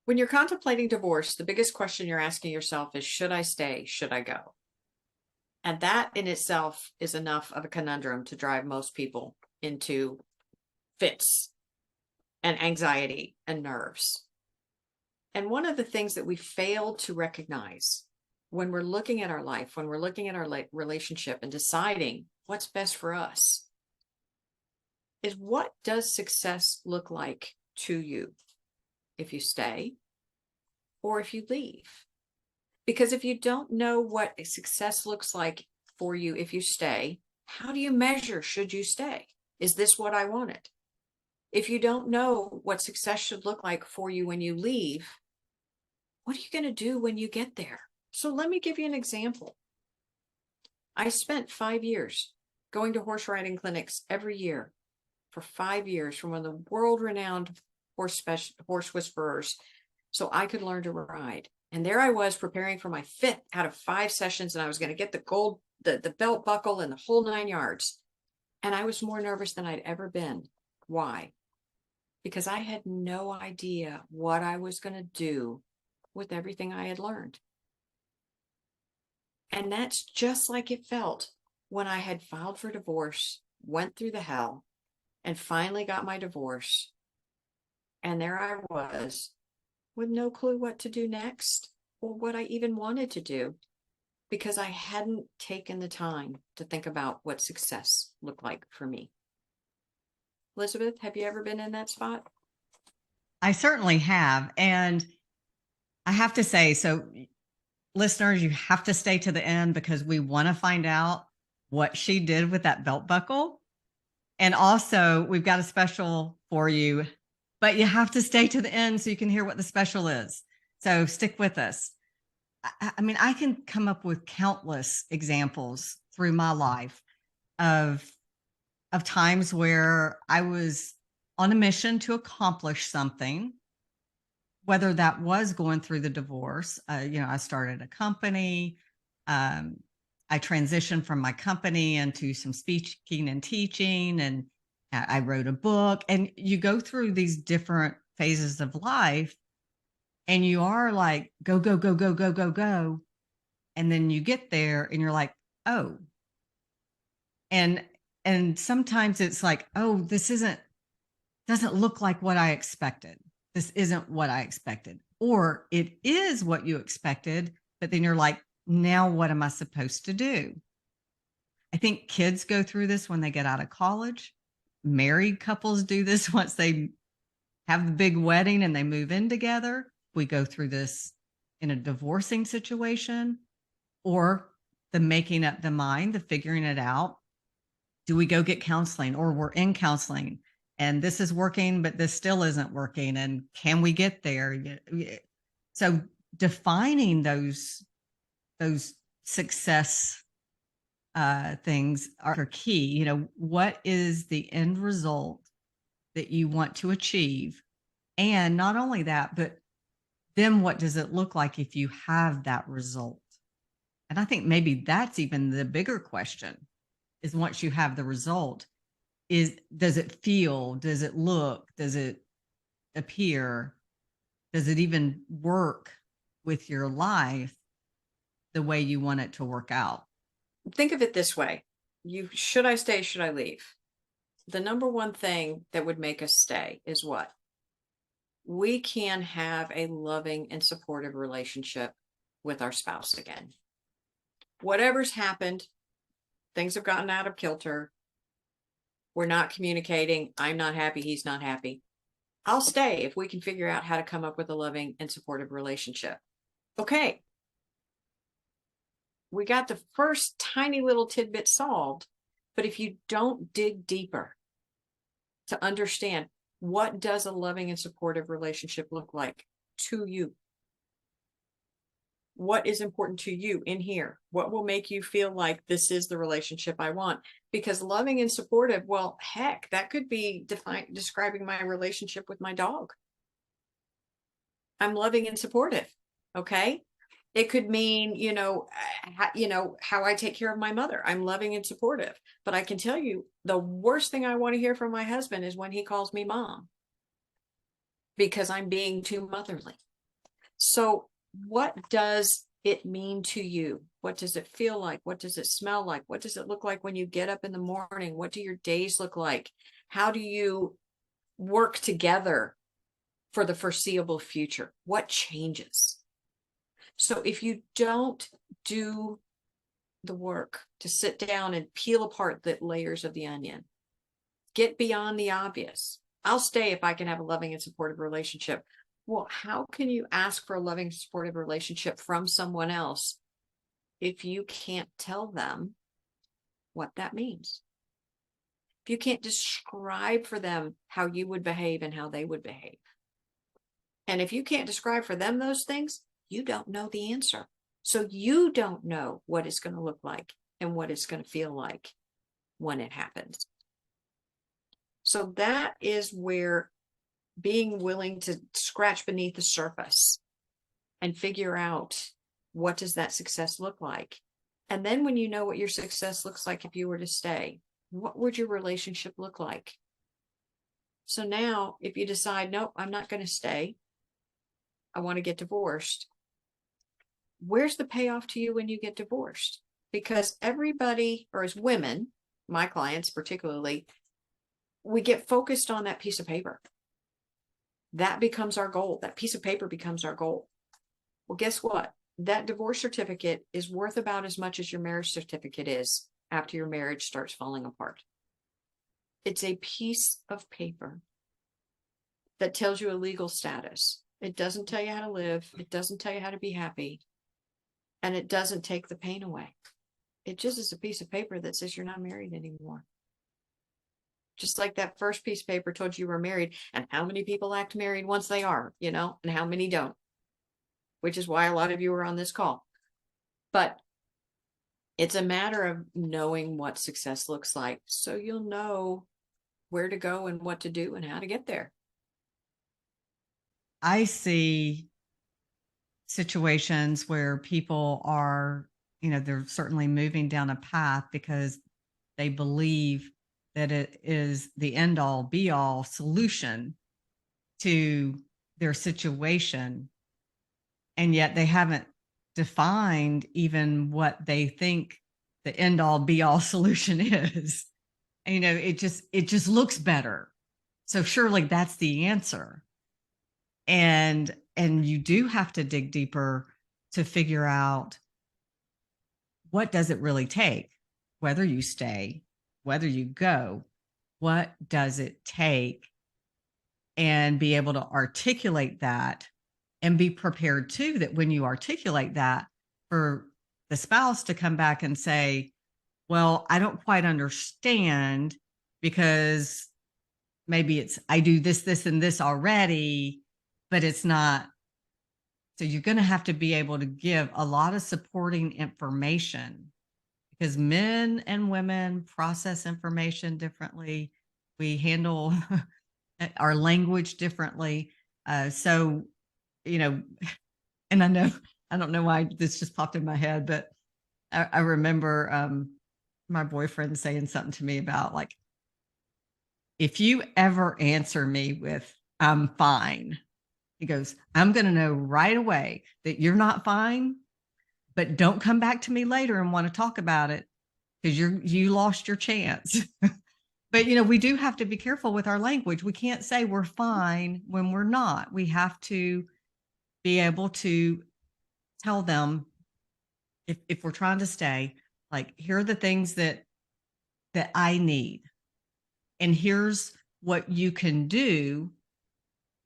When you're contemplating divorce, the biggest question you're asking yourself is, should I stay? Should I go? And that in itself is enough of a conundrum to drive most people into fits and anxiety and nerves. And one of the things that we fail to recognize when we're looking at our life, when we're looking at our relationship and deciding what's best for us, is what does success look like to you if you stay or if you leave? Because if you don't know what success looks like for you if you stay, how do you measure should you stay? Is this what I wanted? If you don't know what success should look like for you when you leave, what are you going to do when you get there? So let me give you an example. I spent 5 years going to horse riding clinics every year for 5 years from one of the world-renowned horse whisperers so I could learn to ride. And there I was preparing for my 5th out of 5 sessions, and I was going to get the belt buckle and the whole 9 yards. And I was more nervous than I'd ever been. Why? Because I had no idea what I was going to do with everything I had learned. And that's just like it felt when I had filed for divorce, went through the hell, and finally got my divorce. And there I was with no clue what to do next or what I even wanted to do because I hadn't taken the time to think about what success looked like for me. Elizabeth, have you ever been in that spot? I certainly have. And I have to say, so listeners, you have to stay to the end because we want to find out what she did with that belt buckle. And also, we've got a special for you, but you have to stay to the end so you can hear what the special is. So stick with us. I mean, I can come up with countless examples through my life of times where I was on a mission to accomplish something, whether that was going through the divorce. I started a company. Um, I transitioned from my company into some speaking and teaching, and I wrote a book. And you go through these different phases of life, and you are like, go, go, go, go, go, go, go. And then you get there and you're like, oh. And sometimes it's like, oh, this doesn't look like what I expected. This isn't what I expected. Or it is what you expected, but then you're like, now what am I supposed to do? I think kids go through this when they get out of college. Married couples do this once they have the big wedding and they move in together. We go through this in a divorcing situation or the making up the mind, the figuring it out. Do we go get counseling or we're in counseling and this is working, but this still isn't working? And can we get there? So defining those success things are key. What is the end result that you want to achieve? And not only that, but then what does it look like if you have that result? And I think maybe that's even the bigger question is once you have the result, does it feel, does it look, does it appear, does it even work with your life the way you want it to work out? Think of it this way. Should I stay? Should I leave? The number one thing that would make us stay is what? We can have a loving and supportive relationship with our spouse again. Whatever's happened, things have gotten out of kilter. We're not communicating. I'm not happy. He's not happy. I'll stay if we can figure out how to come up with a loving and supportive relationship. Okay. We got the first tiny little tidbit solved, but if you don't dig deeper to understand what does a loving and supportive relationship look like to you, what is important to you in here, what will make you feel like this is the relationship I want? Because loving and supportive, well, heck, that could be describing my relationship with my dog. I'm loving and supportive. Okay. It could mean, how I take care of my mother. I'm loving and supportive. But I can tell you the worst thing I want to hear from my husband is when he calls me mom because I'm being too motherly. So what does it mean to you? What does it feel like? What does it smell like? What does it look like when you get up in the morning? What do your days look like? How do you work together for the foreseeable future? What changes? So if you don't do the work to sit down and peel apart the layers of the onion, get beyond the obvious. I'll stay if I can have a loving and supportive relationship. Well, how can you ask for a loving, supportive relationship from someone else if you can't tell them what that means? If you can't describe for them how you would behave and how they would behave. And if you can't describe for them those things, you don't know the answer. So you don't know what it's going to look like and what it's going to feel like when it happens. So that is where being willing to scratch beneath the surface and figure out, what does that success look like? And then when you know what your success looks like, if you were to stay, what would your relationship look like? So now if you decide, nope, I'm not going to stay, I want to get divorced, where's the payoff to you when you get divorced? Because everybody, or as women, my clients particularly, we get focused on that piece of paper. That becomes our goal. That piece of paper becomes our goal. Well, guess what? That divorce certificate is worth about as much as your marriage certificate is after your marriage starts falling apart. It's a piece of paper that tells you a legal status. It doesn't tell you how to live. It doesn't tell you how to be happy. And it doesn't take the pain away. It just is a piece of paper that says you're not married anymore. Just like that first piece of paper told you were married, and how many people act married once they are, and how many don't, which is why a lot of you are on this call. But it's a matter of knowing what success looks like, so you'll know where to go and what to do and how to get there. I see situations where people are, they're certainly moving down a path because they believe that it is the end all be all solution to their situation. And yet they haven't defined even what they think the end all be all solution is. And, it just looks better. So surely that's the answer. And you do have to dig deeper to figure out, what does it really take? Whether you stay, whether you go, what does it take? And be able to articulate that, and be prepared too, that when you articulate that, for the spouse to come back and say, well, I don't quite understand, because maybe it's, I do this, and this already, but it's not. So you're going to have to be able to give a lot of supporting information, because men and women process information differently. We handle our language differently. So, and I don't know why this just popped in my head, but I remember my boyfriend saying something to me about, like, if you ever answer me with, I'm fine, he goes, I'm going to know right away that you're not fine, but don't come back to me later and want to talk about it, because you lost your chance. But, we do have to be careful with our language. We can't say we're fine when we're not. We have to be able to tell them, if we're trying to stay, like, here are the things that I need, and here's what you can do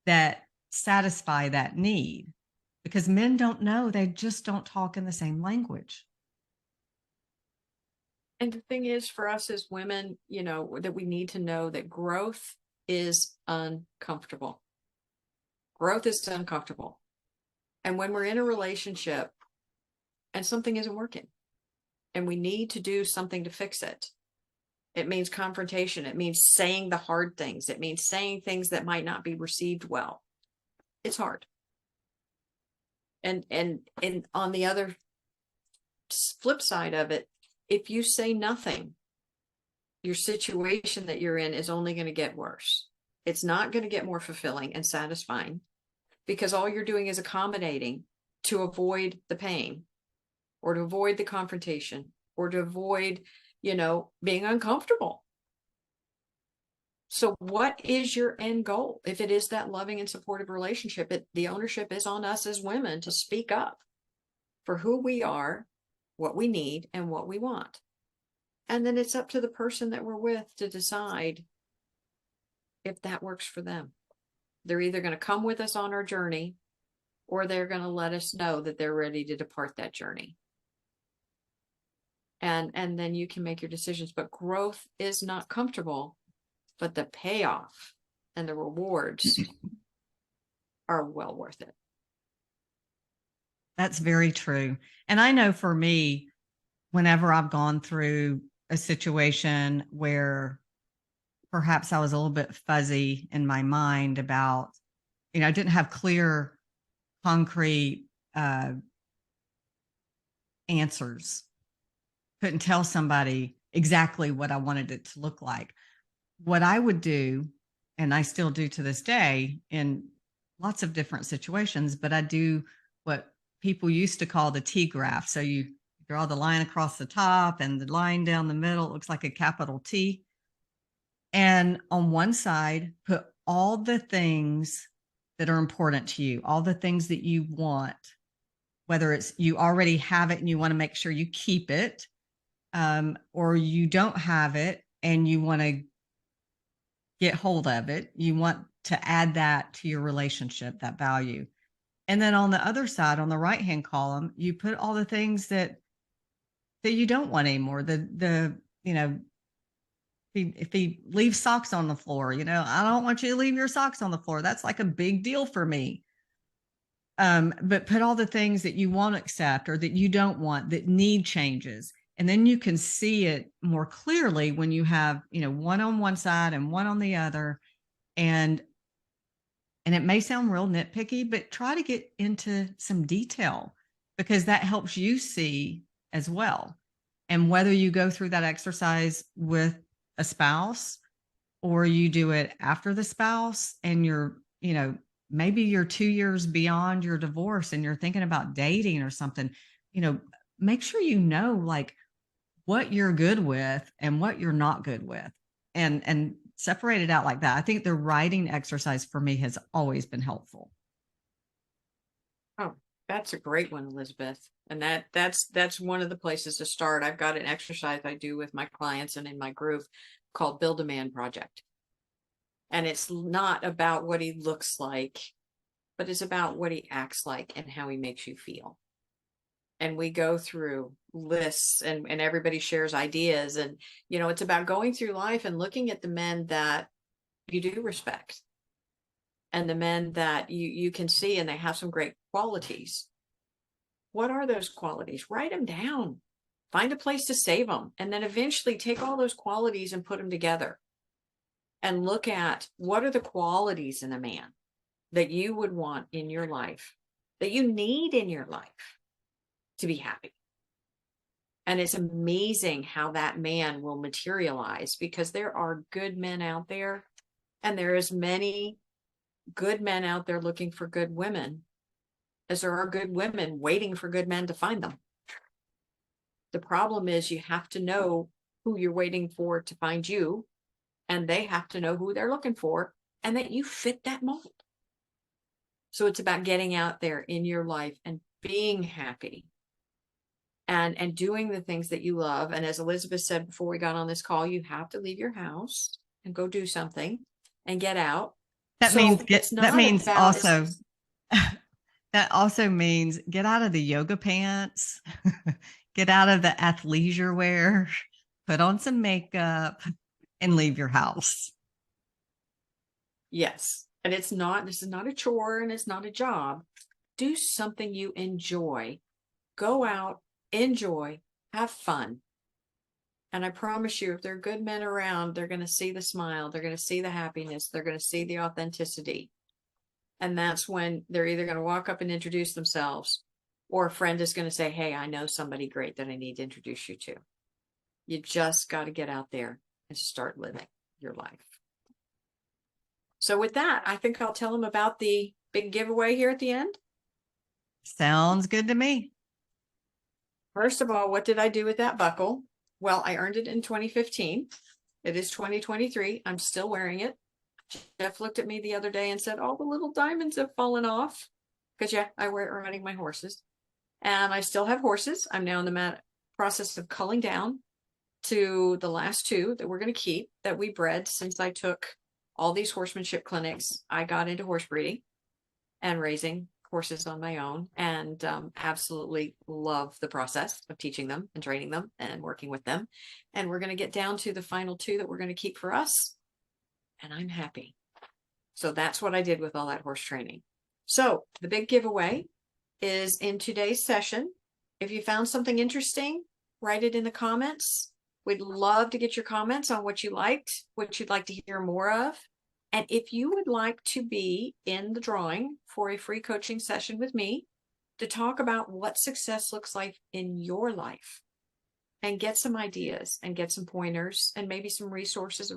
that satisfy that need. Because men don't know, they just don't talk in the same language. And the thing is, for us as women, that we need to know that growth is uncomfortable. Growth is uncomfortable. And when we're in a relationship and something isn't working and we need to do something to fix it, it means confrontation. It means saying the hard things. It means saying things that might not be received well. It's hard. And on the other flip side of it, if you say nothing, your situation that you're in is only going to get worse. It's not going to get more fulfilling and satisfying. because all you're doing is accommodating to avoid the pain or to avoid the confrontation or to avoid, being uncomfortable. So what is your end goal? If it is that loving and supportive relationship, the ownership is on us as women to speak up for who we are, what we need, and what we want. And then it's up to the person that we're with to decide if that works for them. They're either going to come with us on our journey, or they're going to let us know that they're ready to depart that journey. And then you can make your decisions. But growth is not comfortable, but the payoff and the rewards are well worth it. That's very true. And I know for me, whenever I've gone through a situation where perhaps I was a little bit fuzzy in my mind about, I didn't have clear, concrete answers, couldn't tell somebody exactly what I wanted it to look like. What I would do, and I still do to this day in lots of different situations, but I do what people used to call the T graph. So you draw the line across the top and the line down the middle. It looks like a capital T. And on one side, put all the things that are important to you, all the things that you want, whether it's you already have it and you want to make sure you keep it, or you don't have it and you want to get hold of it. You want to add that to your relationship, that value. And then on the other side, on the right-hand column, you put all the things that you don't want anymore. If he leaves socks on the floor, I don't want you to leave your socks on the floor. That's like a big deal for me. But put all the things that you won't accept or that you don't want, that need changes. And then you can see it more clearly when you have, one on one side and one on the other. And it may sound real nitpicky, but try to get into some detail because that helps you see as well. And whether you go through that exercise with a spouse or you do it after the spouse and you're, maybe you're 2 years beyond your divorce and you're thinking about dating or something, make sure like what you're good with and what you're not good with and separate it out like that. I think the writing exercise for me has always been helpful. Oh, that's a great one, Elizabeth. And that's one of the places to start. I've got an exercise I do with my clients and in my group called Build a Man Project. And it's not about what he looks like, but it's about what he acts like and how he makes you feel. And we go through lists and everybody shares ideas. And, it's about going through life and looking at the men that you do respect and the men that you can see and they have some great qualities. What are those qualities? Write them down. Find a place to save them. And then eventually take all those qualities and put them together. And look at what are the qualities in a man that you would want in your life, that you need in your life to be happy. And it's amazing how that man will materialize because there are good men out there and there is many good men out there looking for good women as there are good women waiting for good men to find them. The problem is you have to know who you're waiting for to find you, and they have to know who they're looking for and that you fit that mold. So it's about getting out there in your life and being happy and doing the things that you love. And as Elizabeth said before we got on this call, you have to leave your house and go do something and get out. That means also that also means get out of the yoga pants, get out of the athleisure wear, put on some makeup, and leave your house. Yes. And this is not a chore and it's not a job. Do something you enjoy. Go out, enjoy, have fun. And I promise you, if there are good men around, they're going to see the smile, they're going to see the happiness, they're going to see the authenticity. And that's when they're either going to walk up and introduce themselves, or a friend is going to say, hey, I know somebody great that I need to introduce you to. You just got to get out there and start living your life. So with that, I think I'll tell them about the big giveaway here at the end? Sounds good to me. First of all, what did I do with that buckle? Well, I earned it in 2015. It is 2023. I'm still wearing it. Jeff looked at me the other day and said, all the little diamonds have fallen off. Because, yeah, I wear it riding my horses. And I still have horses. I'm now in the process of culling down to the last two that we're going to keep that we bred since I took all these horsemanship clinics. I got into horse breeding and raising horses on my own, and absolutely love the process of teaching them and training them and working with them. And we're going to get down to the final two that we're going to keep for us. And I'm happy. So that's what I did with all that horse training. So the big giveaway is in today's session. If you found something interesting, write it in the comments. We'd love to get your comments on what you liked, what you'd like to hear more of. And if you would like to be in the drawing for a free coaching session with me to talk about what success looks like in your life and get some ideas and get some pointers and maybe some resources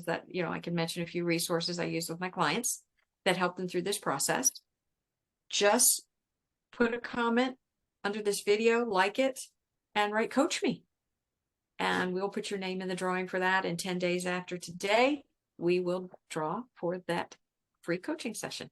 that, I can mention a few resources I use with my clients that help them through this process. Just put a comment under this video, like it, and write coach me. And we'll put your name in the drawing for that. And 10 days after today, we will draw for that free coaching session.